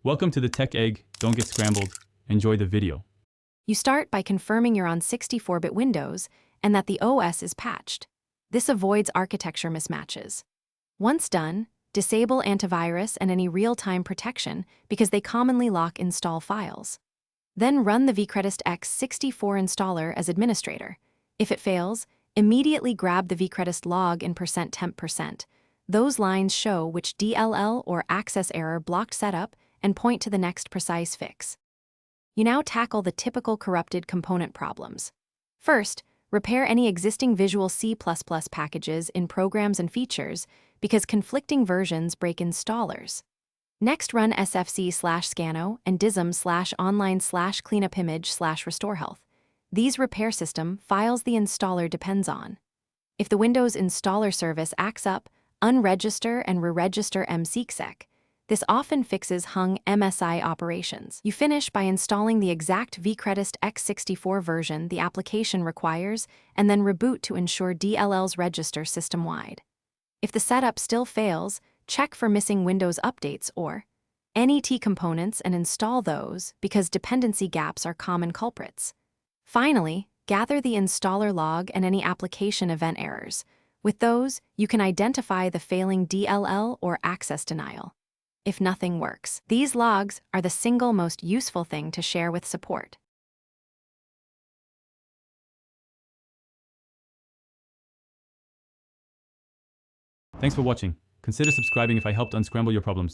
Welcome to the Tech Egg. Don't get scrambled. Enjoy the video. You start by confirming you're on 64-bit Windows and that the OS is patched. This avoids architecture mismatches. Once done, disable antivirus and any real-time protection because they commonly lock install files. Then run the vcredist x64 installer as administrator. If it fails, immediately grab the vcredist log in %temp%. Those lines show which DLL or access error blocked setup and point to the next precise fix. You now tackle the typical corrupted component problems. First, repair any existing Visual C++ packages in programs and features because conflicting versions break installers. Next, run sfc/scano and dism/online/cleanupimage/restorehealth. These repair system files the installer depends on. If the Windows installer service acts up, unregister and re-register mseksec. This often fixes hung MSI operations. You finish by installing the exact vcredist x64 version the application requires and then reboot to ensure DLLs register system-wide. If the setup still fails, check for missing Windows updates or NET components and install those because dependency gaps are common culprits. Finally, gather the installer log and any application event errors. With those, you can identify the failing DLL or access denial. If nothing works, these logs are the single most useful thing to share with support. Thanks for watching. Consider subscribing if I helped unscramble your problems.